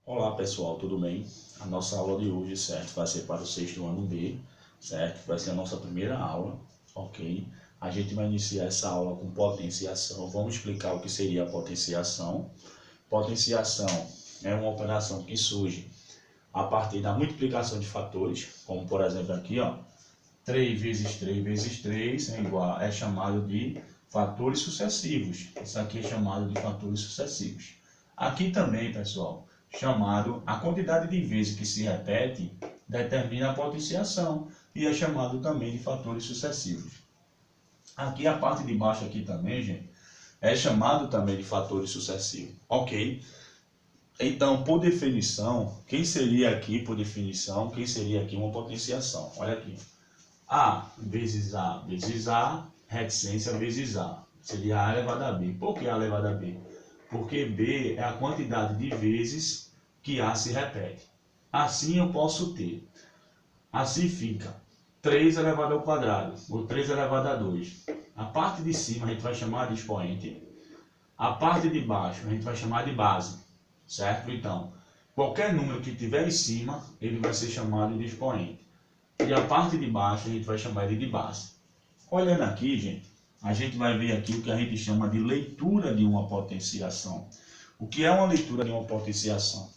Olá pessoal, tudo bem? A nossa aula de hoje, certo, vai ser para o sexto ano B, certo? Vai ser a nossa primeira aula, ok? A gente vai iniciar essa aula com potenciação. Vamos explicar o que seria a potenciação. Potenciação é uma operação que surge a partir da multiplicação de fatores, como por exemplo aqui, ó, 3 vezes 3 vezes 3 é chamado de fatores sucessivos. Isso aqui é chamado de fatores sucessivos. Aqui também, pessoal, chamado a quantidade de vezes que se repete determina a potenciação e é chamado também de fatores sucessivos. Aqui a parte de baixo aqui também, gente, é chamado também de fatores sucessivos, ok? Então, por definição, quem seria aqui, por definição, quem seria aqui uma potenciação? Olha aqui. A vezes A, reticência vezes A. Seria A elevado a B. Por que A elevado a B? Porque B é a quantidade de vezes que A se repete. Assim eu posso ter. Assim fica 3 elevado ao quadrado, ou 3 elevado a 2. A parte de cima a gente vai chamar de expoente. A parte de baixo a gente vai chamar de base. Certo? Então, qualquer número que tiver em cima, ele vai ser chamado de expoente. E a parte de baixo a gente vai chamar ele de base. Olhando aqui, gente, a gente vai ver aqui o que a gente chama de leitura de uma potenciação. O que é uma leitura de uma potenciação?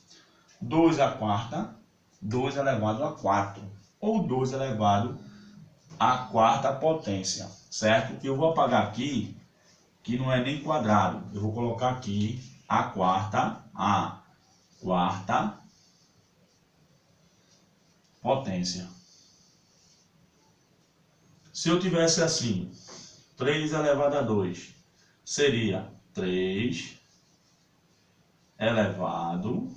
2 à quarta, 2 elevado a 4, ou 2 elevado à quarta potência, certo? Eu vou apagar aqui, que não é nem quadrado, eu vou colocar aqui a quarta potência. Se eu tivesse assim, 3 elevado a 2, seria 3 elevado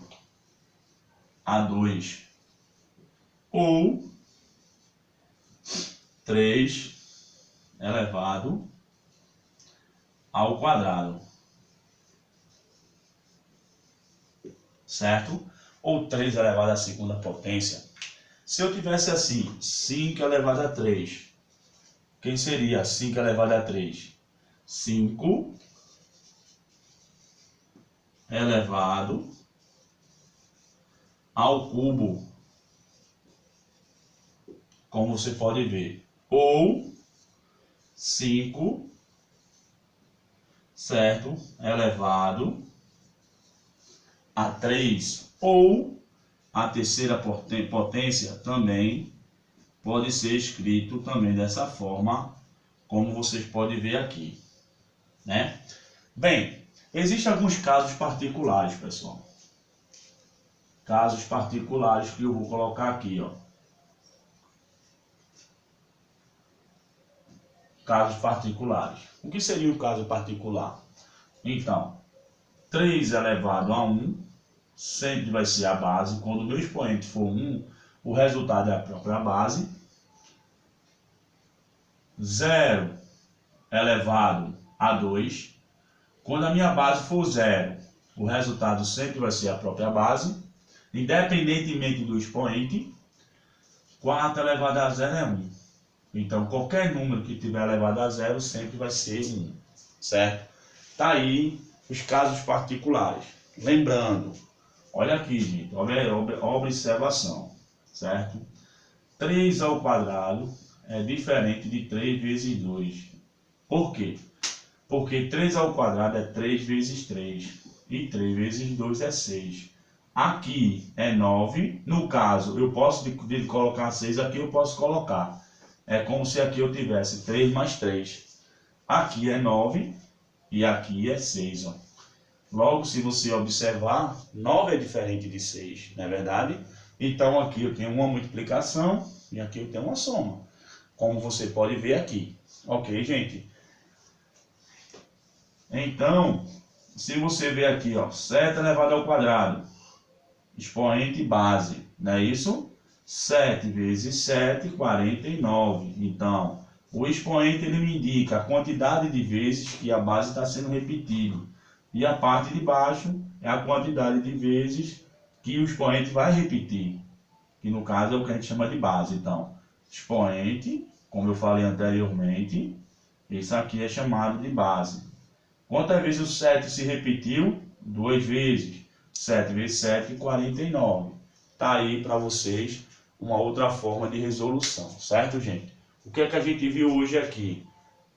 a 2, ou 3 elevado ao quadrado, certo? Ou 3 elevado à segunda potência. Se eu tivesse assim, 5 elevado a 3, quem seria 5 elevado a 3? 5 elevado ao cubo, como você pode ver. Ou 5, certo? Elevado a 3. Ou a terceira potência também pode ser escrito também dessa forma, como vocês podem ver aqui, né? Bem, existem alguns casos particulares, pessoal. Casos particulares que eu vou colocar aqui, ó. Casos particulares. O que seria o caso particular? Então, 3 elevado a 1 sempre vai ser a base. Quando o meu expoente for 1, o resultado é a própria base. 0 elevado a 2. Quando a minha base for 0, o resultado sempre vai ser a própria base, independentemente do expoente. 4 elevado a 0 é 1. Então, qualquer número que tiver elevado a 0 sempre vai ser 1, certo? Tá aí os casos particulares. Lembrando, olha aqui, gente, observação, certo? 3 ao quadrado é diferente de 3 vezes 2. Por quê? Porque 3 ao quadrado é 3 vezes 3 e 3 vezes 2 é 6. Aqui é 9. No caso, eu posso de colocar 6, aqui eu posso colocar. É como se aqui eu tivesse 3 mais 3. Aqui é 9 e aqui é 6. Ó. Logo, se você observar, 9 é diferente de 6, não é verdade? Então aqui eu tenho uma multiplicação e aqui eu tenho uma soma, como você pode ver aqui. Ok, gente? Então, se você ver aqui, ó, 7 elevado ao quadrado, expoente base, não é isso? 7 vezes 7, 49. Então, o expoente ele me indica a quantidade de vezes que a base está sendo repetida. E a parte de baixo é a quantidade de vezes que o expoente vai repetir. Que no caso é o que a gente chama de base. Então, expoente, como eu falei anteriormente, isso aqui é chamado de base. Quantas vezes o 7 se repetiu? 2 vezes. 7 vezes 7, 49. Tá aí para vocês uma outra forma de resolução, certo, gente? O que é que a gente viu hoje aqui?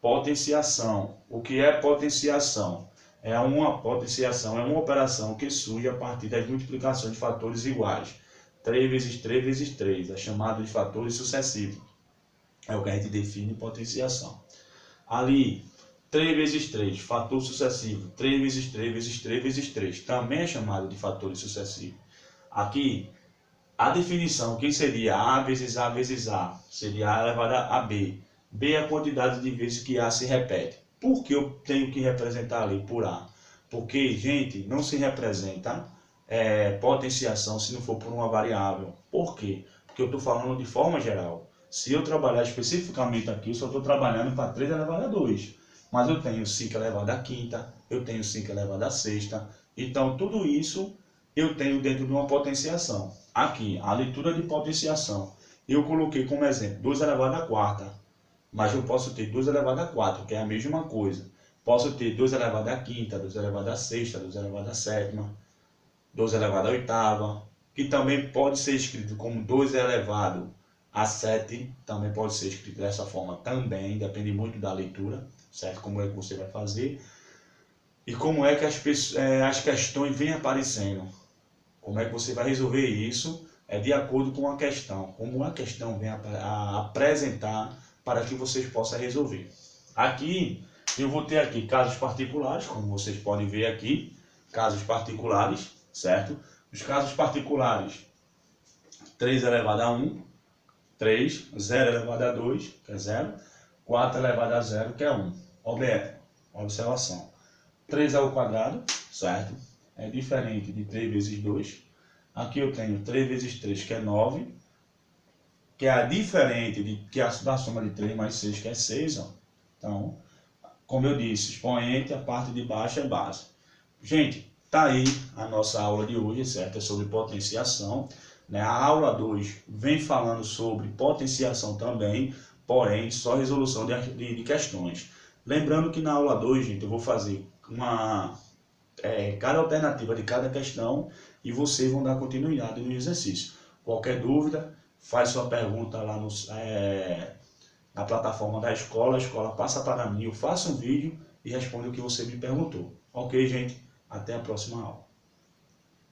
Potenciação. O que é potenciação? É uma potenciação, é uma operação que surge a partir das multiplicações de fatores iguais. 3 vezes 3 vezes 3, é chamado de fatores sucessivos. É o que a gente define potenciação. Ali, 3 vezes 3, fator sucessivo. 3 vezes 3 vezes 3 vezes 3, também é chamado de fatores sucessivos. Aqui, a definição, que seria A vezes A vezes A, seria A elevado a B. B é a quantidade de vezes que A se repete. Por que eu tenho que representar ali por A? Porque, gente, não se representa potenciação se não for por uma variável. Por quê? Porque eu estou falando de forma geral. Se eu trabalhar especificamente aqui, eu só estou trabalhando para 3 elevado a 2. Mas eu tenho 5 elevado a quinta, eu tenho 5 elevado a sexta. Então, tudo isso eu tenho dentro de uma potenciação. Aqui, a leitura de potenciação. Eu coloquei como exemplo 2 elevado a quarta. Mas eu posso ter 2 elevado a 4, que é a mesma coisa. Posso ter 2 elevado a quinta, 2 elevado a sexta, 2 elevado a sétima, 2 elevado a oitava, que também pode ser escrito como 2 elevado a 7, também pode ser escrito dessa forma também, depende muito da leitura, certo? Como é que você vai fazer e como é que as questões vêm aparecendo. Como é que você vai resolver isso é de acordo com a questão, como a questão vem a apresentar para que vocês possam resolver. Aqui, eu vou ter aqui casos particulares, como vocês podem ver aqui, casos particulares, certo? Os casos particulares, 3 elevado a 1, 3, 0 elevado a 2, que é 0, 4 elevado a 0, que é 1. Observação. 3 ao quadrado, certo? É diferente de 3 vezes 2. Aqui eu tenho 3 vezes 3, que é 9, que é diferente da soma de 3 mais 6, que é 6. Ó. Então, como eu disse, expoente, a parte de baixo é base. Gente, tá aí a nossa aula de hoje, certo? É sobre potenciação. Né? A aula 2 vem falando sobre potenciação também, porém, só resolução de questões. Lembrando que na aula 2, gente, eu vou fazer cada alternativa de cada questão e vocês vão dar continuidade no exercício. Qualquer dúvida, faz sua pergunta lá na plataforma da escola, a escola passa para mim, eu faço um vídeo e respondo o que você me perguntou. Ok, gente? Até a próxima aula.